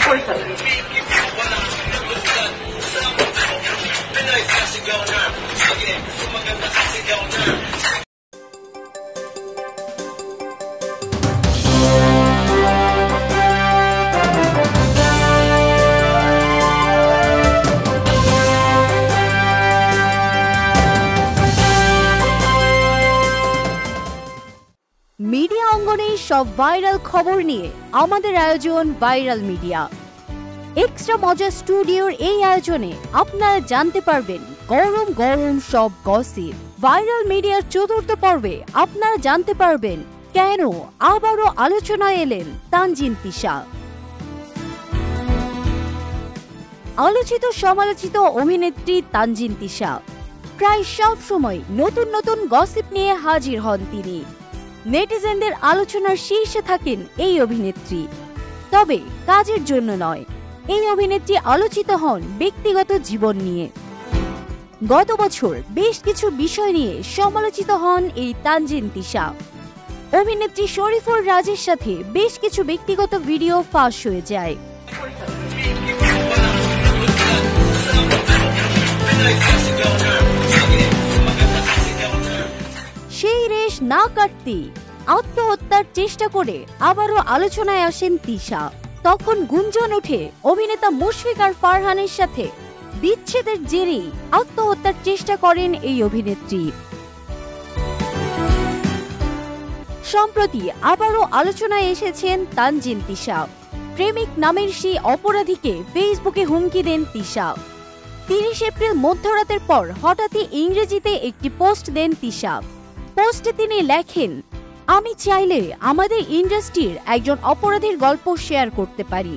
করে ফেলেন। মিডিয়া অঙ্গনে সব ভাইরাল খবর নিয়ে আমাদের আয়োজন ভাইরাল মিডিয়া। এক্সট্রা মজা স্টুডিওর এই আয়োজনে আপনারা জানতে পারবেন গরম গরম সব গসিপ। ভাইরাল মিডিয়ার চতুর্থ পর্বে আপনারা জানতে পারবেন কেন আবারও আলোচনায় এলেন তানজিন তিশা। আলোচিত সমালোচিত অভিনেত্রী তানজিন তিশা প্রায় সব সময় নতুন নতুন গসিপ নিয়ে হাজির হন তিনি। নেটিজেনদের আলোচনার শীর্ষে থাকেন এই অভিনেত্রী, তবে কাজের জন্য নয়। এই অভিনেত্রী আলোচিত হন ব্যক্তিগত জীবন নিয়ে। গত বছর বেশ কিছু বিষয় নিয়ে সমালোচিত হন এই তানজিন তিশা। অভিনেত্রী শরীফুর রাজের সাথে বেশ কিছু ব্যক্তিগত ভিডিও ফাঁস হয়ে যায়। সেই রেশ না কাটতে আত্মহত্যার চেষ্টা করে আবারও আলোচনায় আসেন তিশা। তখন গুঞ্জন ওঠে অভিনেতা মুশফিক আর ফারহানের সাথে বিচ্ছেদের জেরে আত্মহত্যার চেষ্টা করেন এই অভিনেত্রী। সম্প্রতি আবারও আলোচনায় এসেছেন তানজিন তিশা। প্রেমিক নামের সেই অপরাধীকে ফেসবুকে হুমকি দেন তিশা। 30 এপ্রিল মধ্যরাতের পর হঠাৎই ইংরেজিতে একটি পোস্ট দেন তিশা। পোস্টে তিনি লেখেন, আমি চাইলে আমাদের ইন্ডাস্ট্রির একজন অপরাধীর গল্প শেয়ার করতে পারি।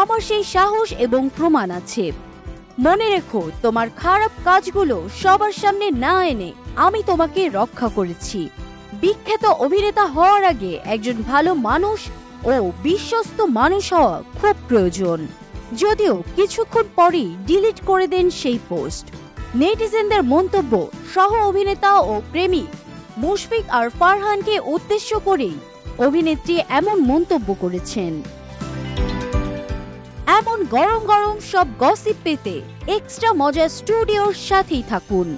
আমার সেই সাহস এবং প্রমাণ আছে। মনে রেখো, তোমার খারাপ কাজগুলো সবার সামনে না এনে আমি তোমাকে রক্ষা করেছি। বিখ্যাত অভিনেতা হওয়ার আগে একজন ভালো মানুষ ও বিশ্বস্ত মানুষ হওয়া খুব প্রয়োজন। যদিও কিছুক্ষণ পরেই ডিলিট করে দেন সেই পোস্ট। নেটিজেনদের মন্তব্য, সহ অভিনেতা ও প্রেমিক মুশফিক আর ফারহানকে উদ্দেশ্য করেই অভিনেত্রী এমন মন্তব্য করেছেন। এমন গরম গরম সব গসিপ পেতে এক্সট্রা মজা স্টুডিওর সাথেই থাকুন।